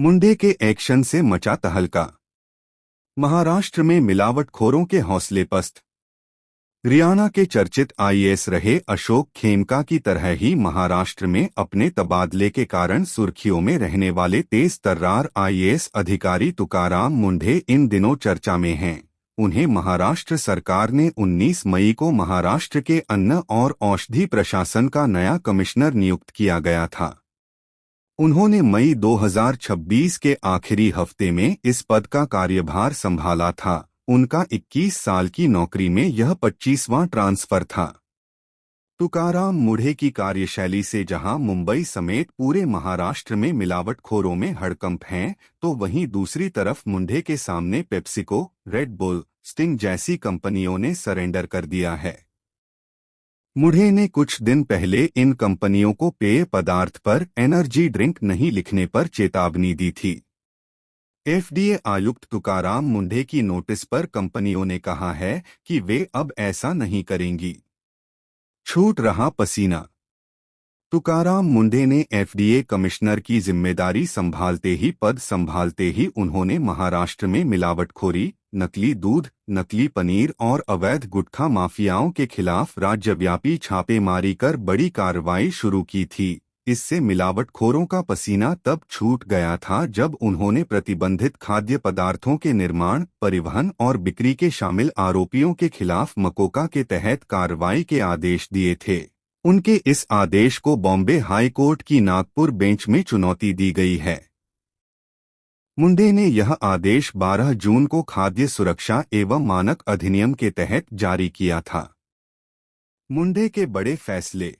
मुंडे के एक्शन से मचा तहलका। महाराष्ट्र में मिलावटखोरों के हौसले पस्त। हरियाणा के चर्चित आईएएस रहे अशोक खेमका की तरह ही महाराष्ट्र में अपने तबादले के कारण सुर्खियों में रहने वाले तेज तर्रार आईएएस अधिकारी तुकाराम मुंढे इन दिनों चर्चा में हैं। उन्हें महाराष्ट्र सरकार ने 19 मई को महाराष्ट्र के अन्न और औषधि प्रशासन का नया कमिश्नर नियुक्त किया गया था। उन्होंने मई 2026 के आखिरी हफ्ते में इस पद का कार्यभार संभाला था। उनका 21 साल की नौकरी में यह 25वां ट्रांसफर था। तुकाराम मुंढे की कार्यशैली से जहां मुंबई समेत पूरे महाराष्ट्र में मिलावटखोरों में हड़कंप हैं, तो वहीं दूसरी तरफ मुंढे के सामने पेप्सिको, रेड बुल, स्टिंग जैसी कंपनियों ने सरेंडर कर दिया है। मुंढे ने कुछ दिन पहले इन कंपनियों को पेय पदार्थ पर एनर्जी ड्रिंक नहीं लिखने पर चेतावनी दी थी। एफडीए आयुक्त तुकाराम मुंढे की नोटिस पर कंपनियों ने कहा है कि वे अब ऐसा नहीं करेंगी। छूट रहा पसीना। तुकाराम मुंढे ने एफडीए कमिश्नर की जिम्मेदारी संभालते ही उन्होंने महाराष्ट्र में मिलावटखोरी, नकली दूध, नकली पनीर और अवैध गुटखा माफियाओं के खिलाफ राज्यव्यापी छापेमारी कर बड़ी कार्रवाई शुरू की थी। इससे मिलावटखोरों का पसीना तब छूट गया था जब उन्होंने प्रतिबंधित खाद्य पदार्थों के निर्माण, परिवहन और बिक्री के शामिल आरोपियों के खिलाफ मकोका के तहत कार्रवाई के आदेश दिए थे। उनके इस आदेश को बॉम्बे हाई कोर्ट की नागपुर बेंच में चुनौती दी गई है। मुंढे ने यह आदेश 12 जून को खाद्य सुरक्षा एवं मानक अधिनियम के तहत जारी किया था। मुंढे के बड़े फैसले।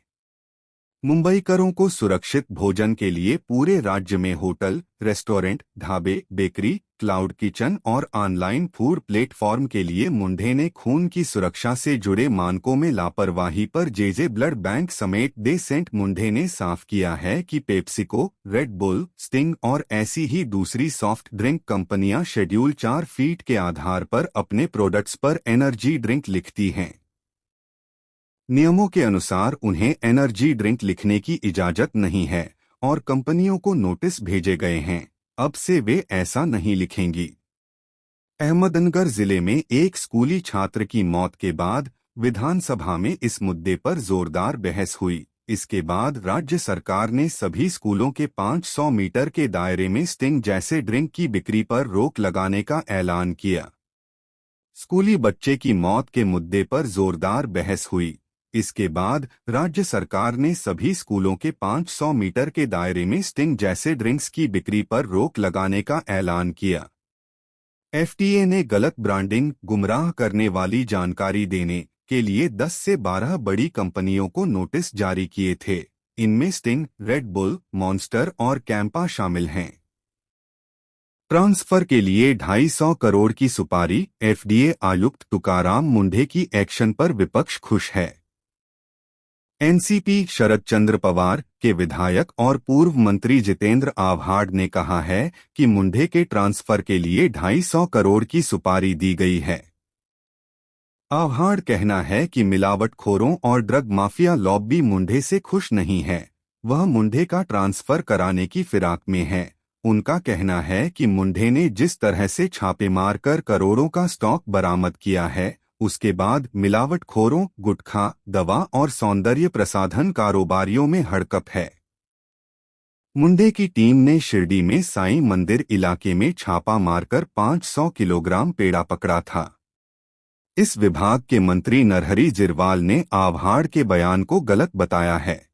मुंबईकरों को सुरक्षित भोजन के लिए पूरे राज्य में होटल, रेस्टोरेंट, ढाबे, बेकरी, क्लाउड किचन और ऑनलाइन फूड प्लेटफॉर्म के लिए मुंढे ने खून की सुरक्षा से जुड़े मानकों में लापरवाही पर जेजे ब्लड बैंक समेत दे सेंट मुंढे ने साफ किया है कि पेप्सिको, रेड बुल, स्टिंग और ऐसी ही दूसरी सॉफ्ट ड्रिंक कंपनियां शेड्यूल 4 फीट के आधार पर अपने प्रोडक्ट्स पर एनर्जी ड्रिंक लिखती हैं। नियमों के अनुसार उन्हें एनर्जी ड्रिंक लिखने की इजाजत नहीं है और कंपनियों को नोटिस भेजे गए हैं। अब से वे ऐसा नहीं लिखेंगी। अहमदनगर जिले में एक स्कूली छात्र की मौत के बाद विधानसभा में इस मुद्दे पर जोरदार बहस हुई। इसके बाद राज्य सरकार ने सभी स्कूलों के 500 मीटर के दायरे में स्टिंग जैसे ड्रिंक की बिक्री पर रोक लगाने का ऐलान किया। स्कूली बच्चे की मौत के मुद्दे पर जोरदार बहस हुई। इसके बाद राज्य सरकार ने सभी स्कूलों के 500 मीटर के दायरे में स्टिंग जैसे ड्रिंक्स की बिक्री पर रोक लगाने का ऐलान किया। एफडीए ने गलत ब्रांडिंग, गुमराह करने वाली जानकारी देने के लिए 10 से 12 बड़ी कंपनियों को नोटिस जारी किए थे। इनमें स्टिंग, रेड बुल, मॉन्स्टर और कैंपा शामिल हैं। ट्रांसफर के लिए 250 करोड़ की सुपारी। एफडीए आयुक्त तुकाराम मुंढे की एक्शन पर विपक्ष खुश है। एनसीपी शरद चंद्र पवार के विधायक और पूर्व मंत्री जितेंद्र आव्हाड ने कहा है कि मुंढे के ट्रांसफर के लिए 250 करोड़ की सुपारी दी गई है। आव्हाड कहना है कि मिलावटखोरों और ड्रग माफिया लॉबी मुंढे से खुश नहीं है। वह मुंढे का ट्रांसफर कराने की फिराक में है। उनका कहना है कि मुंढे ने जिस तरह से छापे मारकर करोड़ों का स्टॉक बरामद किया है, उसके बाद मिलावटखोरों, गुटखा, दवा और सौंदर्य प्रसाधन कारोबारियों में हड़कंप है। मुंढे की टीम ने शिरडी में साईं मंदिर इलाके में छापा मारकर 500 किलोग्राम पेड़ा पकड़ा था। इस विभाग के मंत्री नरहरि जिरवाल ने आव्हाड के बयान को गलत बताया है।